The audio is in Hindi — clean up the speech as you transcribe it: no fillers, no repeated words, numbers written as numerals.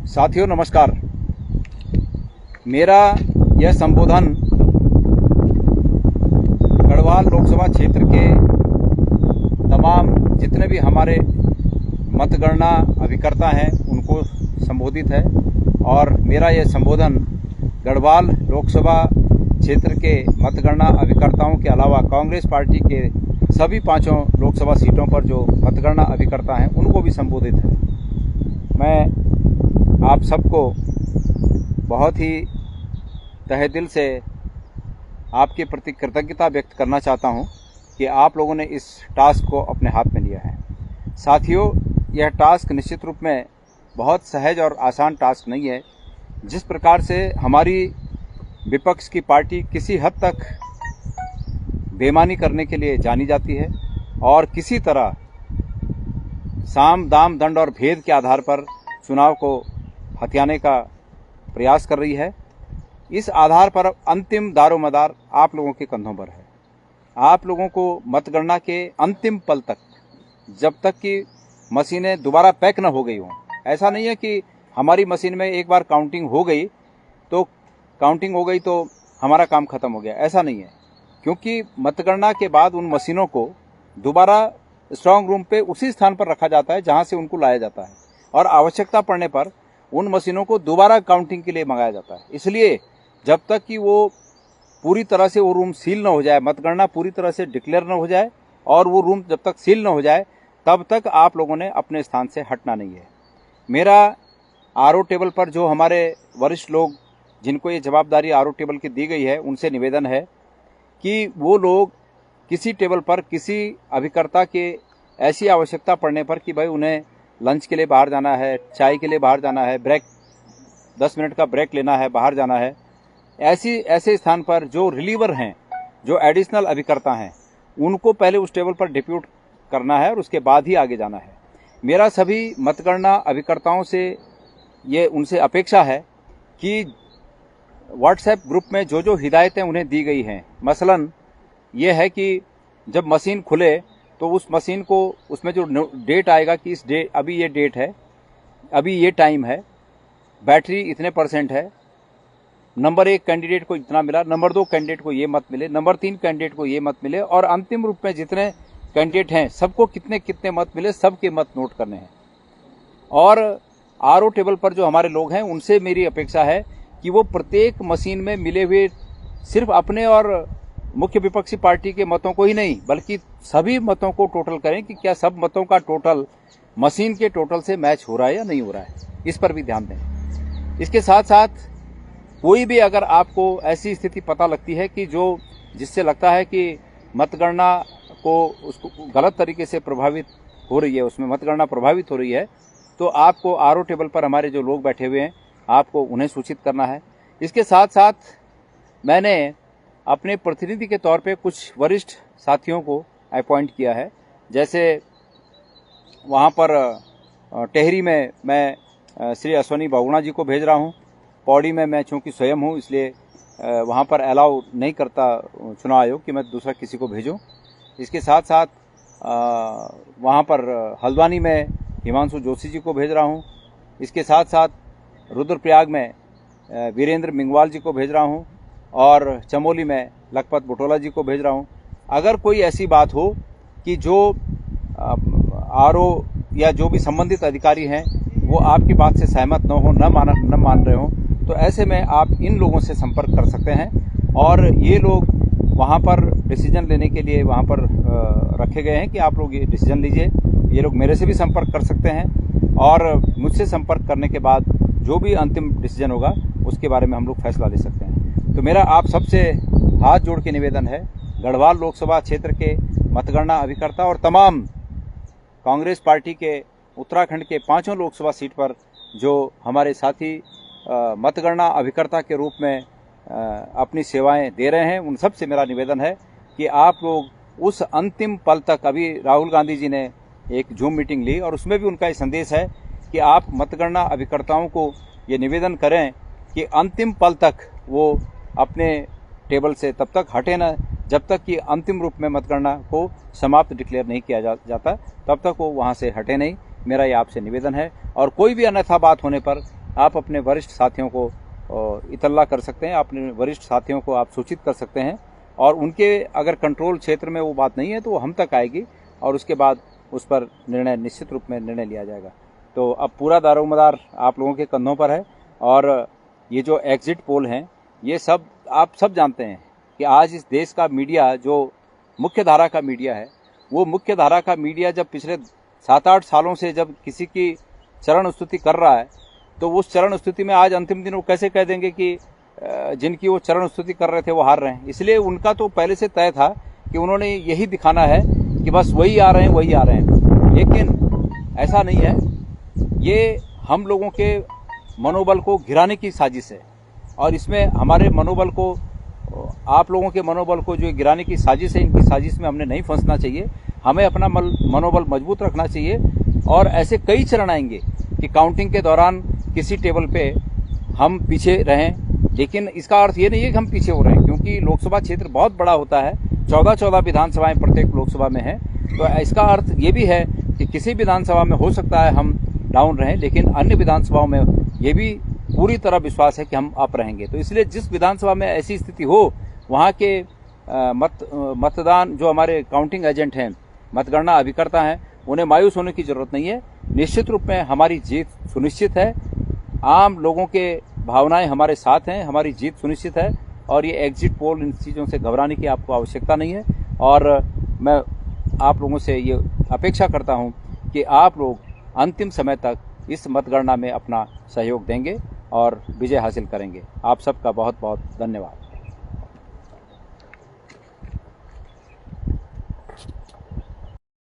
साथियों नमस्कार। मेरा यह संबोधन गढ़वाल लोकसभा क्षेत्र के तमाम जितने भी हमारे मतगणना अभिकर्ता हैं उनको संबोधित है और मेरा यह संबोधन गढ़वाल लोकसभा क्षेत्र के मतगणना अभिकर्ताओं के अलावा कांग्रेस पार्टी के सभी 5 लोकसभा सीटों पर जो मतगणना अभिकर्ता हैं उनको भी संबोधित है। मैं आप सबको बहुत ही तहे दिल से आपके प्रति कृतज्ञता व्यक्त करना चाहता हूं कि आप लोगों ने इस टास्क को अपने हाथ में लिया है। साथियों, यह टास्क निश्चित रूप में बहुत सहज और आसान टास्क नहीं है। जिस प्रकार से हमारी विपक्ष की पार्टी किसी हद तक बेईमानी करने के लिए जानी जाती है और किसी तरह साम दाम दंड और भेद के आधार पर चुनाव को हथियाने का प्रयास कर रही है, इस आधार पर अंतिम दारोमदार आप लोगों के कंधों पर है। आप लोगों को मतगणना के अंतिम पल तक, जब तक कि मशीनें दोबारा पैक न हो गई हों, ऐसा नहीं है कि हमारी मशीन में एक बार काउंटिंग हो गई तो हमारा काम खत्म हो गया, ऐसा नहीं है। क्योंकि मतगणना के बाद उन मशीनों को दोबारा स्ट्रांग रूम पे उसी स्थान पर रखा जाता है जहां से उनको लाया जाता है और आवश्यकता पड़ने पर उन मशीनों को दोबारा काउंटिंग के लिए मंगाया जाता है। इसलिए जब तक कि वो पूरी तरह से वो रूम सील न हो जाए, मतगणना पूरी तरह से डिक्लेयर न हो जाए और वो रूम जब तक सील न हो जाए, तब तक आप लोगों ने अपने स्थान से हटना नहीं है। मेरा आरओ टेबल पर जो हमारे वरिष्ठ लोग जिनको ये जवाबदारी आरओ टेबल की दी गई है, उनसे निवेदन है कि वो लोग किसी टेबल पर किसी अभिकर्ता के ऐसी आवश्यकता पड़ने पर कि भाई उन्हें लंच के लिए बाहर जाना है, चाय के लिए बाहर जाना है, ब्रेक 10 मिनट का ब्रेक लेना है, बाहर जाना है, ऐसे स्थान पर जो रिलीवर हैं, जो एडिशनल अभिकर्ता हैं, उनको पहले उस टेबल पर डिप्यूट करना है और उसके बाद ही आगे जाना है। मेरा सभी मतगणना अभिकर्ताओं से ये उनसे अपेक्षा है कि व्हाट्सएप ग्रुप में जो हिदायतें उन्हें दी गई हैं, मसलन ये है कि जब मशीन खुले तो उस मशीन को उसमें जो डेट आएगा कि इस डेट, अभी ये डेट है, अभी ये टाइम है, बैटरी इतने % है, नंबर 1 कैंडिडेट को इतना मिला, नंबर 2 कैंडिडेट को ये मत मिले, नंबर 3 कैंडिडेट को ये मत मिले और अंतिम रूप में जितने कैंडिडेट हैं सबको कितने कितने मत मिले, सबके मत नोट करने हैं। और आरओ टेबल पर जो हमारे लोग हैं उनसे मेरी अपेक्षा है कि वो प्रत्येक मशीन में मिले हुए सिर्फ अपने और मुख्य विपक्षी पार्टी के मतों को ही नहीं बल्कि सभी मतों को टोटल करें कि क्या सब मतों का टोटल मशीन के टोटल से मैच हो रहा है या नहीं हो रहा है, इस पर भी ध्यान दें। इसके साथ साथ कोई भी अगर आपको ऐसी स्थिति पता लगती है कि जिससे लगता है कि मतगणना को उसको गलत तरीके से प्रभावित हो रही है, उसमें मतगणना प्रभावित हो रही है, तो आपको आरओ टेबल पर हमारे जो लोग बैठे हुए हैं आपको उन्हें सूचित करना है। इसके साथ साथ मैंने अपने प्रतिनिधि के तौर पे कुछ वरिष्ठ साथियों को अपॉइंट किया है। जैसे वहाँ पर टेहरी में मैं श्री अश्वनी बहुगुणा जी को भेज रहा हूँ। पौड़ी में मैं चूँकि स्वयं हूँ इसलिए वहाँ पर अलाउ नहीं करता चुनाव आयोग कि मैं दूसरा किसी को भेजूँ। इसके साथ साथ वहाँ पर हल्द्वानी में हिमांशु जोशी जी को भेज रहा हूँ। इसके साथ साथ रुद्रप्रयाग में वीरेंद्र मिंगवाल जी को भेज रहा हूँ और चमोली में लखपत बुटोला जी को भेज रहा हूँ। अगर कोई ऐसी बात हो कि जो आरओ या जो भी संबंधित अधिकारी हैं वो आपकी बात से सहमत न हो, न मान रहे हो, तो ऐसे में आप इन लोगों से संपर्क कर सकते हैं और ये लोग वहाँ पर डिसीजन लेने के लिए वहाँ पर रखे गए हैं कि आप लोग ये डिसीजन लीजिए। ये लोग मेरे से भी संपर्क कर सकते हैं और मुझसे संपर्क करने के बाद जो भी अंतिम डिसीजन होगा उसके बारे में हम लोग फैसला ले सकते हैं। तो मेरा आप सबसे हाथ जोड़ के निवेदन है, गढ़वाल लोकसभा क्षेत्र के मतगणना अभिकर्ता और तमाम कांग्रेस पार्टी के उत्तराखंड के 5 लोकसभा सीट पर जो हमारे साथी मतगणना अभिकर्ता के रूप में अपनी सेवाएं दे रहे हैं, उन सब से मेरा निवेदन है कि आप लोग उस अंतिम पल तक, अभी राहुल गांधी जी ने एक जूम मीटिंग ली और उसमें भी उनका ये संदेश है कि आप मतगणना अभिकर्ताओं को ये निवेदन करें कि अंतिम पल तक वो अपने टेबल से तब तक हटे न जब तक कि अंतिम रूप में मतगणना को समाप्त डिक्लेयर नहीं किया जाता, तब तक वो वहाँ से हटे नहीं। मेरा ये आपसे निवेदन है और कोई भी अन्यथा बात होने पर आप अपने वरिष्ठ साथियों को इतला कर सकते हैं, अपने वरिष्ठ साथियों को आप सूचित कर सकते हैं, और उनके अगर कंट्रोल क्षेत्र में वो बात नहीं है तो वो हम तक आएगी और उसके बाद उस पर निर्णय, निश्चित रूप में निर्णय लिया जाएगा। तो अब पूरा दारोमदार आप लोगों के कंधों पर है। और ये जो एग्जिट पोल हैं, ये सब आप सब जानते हैं कि आज इस देश का मीडिया जो मुख्य धारा का मीडिया है, वो मुख्य धारा का मीडिया जब पिछले 7-8 सालों से जब किसी की चरण स्तुति कर रहा है, तो उस चरण स्तुति में आज अंतिम दिन वो कैसे कह देंगे कि जिनकी वो चरण स्तुति कर रहे थे वो हार रहे हैं। इसलिए उनका तो पहले से तय था कि उन्होंने यही दिखाना है कि बस वही आ रहे हैं, वही आ रहे हैं। लेकिन ऐसा नहीं है, ये हम लोगों के मनोबल को गिराने की साजिश है, और इसमें हमारे मनोबल को, आप लोगों के मनोबल को जो गिराने की साजिश है, इनकी साजिश में हमने नहीं फंसना चाहिए। हमें अपना मनोबल मजबूत रखना चाहिए। और ऐसे कई चरण आएंगे कि काउंटिंग के दौरान किसी टेबल पे हम पीछे रहें, लेकिन इसका अर्थ ये नहीं है कि हम पीछे हो रहे हैं, क्योंकि लोकसभा क्षेत्र बहुत बड़ा होता है, 14 विधानसभाएं प्रत्येक लोकसभा में है। तो इसका अर्थ ये भी है कि किसी विधानसभा में हो सकता है हम डाउन रहें, लेकिन अन्य विधानसभाओं में ये भी पूरी तरह विश्वास है कि हम अप रहेंगे। तो इसलिए जिस विधानसभा में ऐसी स्थिति हो, वहाँ के मतदान जो हमारे काउंटिंग एजेंट हैं, मतगणना अभिकर्ता हैं, उन्हें मायूस होने की जरूरत नहीं है। निश्चित रूप में हमारी जीत सुनिश्चित है। आम लोगों के भावनाएं हमारे साथ हैं, हमारी जीत सुनिश्चित है। और ये एग्जिट पोल, इन चीज़ों से घबराने की आपको आवश्यकता नहीं है। और मैं आप लोगों से ये अपेक्षा करता हूं कि आप लोग अंतिम समय तक इस मतगणना में अपना सहयोग देंगे और विजय हासिल करेंगे। आप सबका बहुत बहुत धन्यवाद।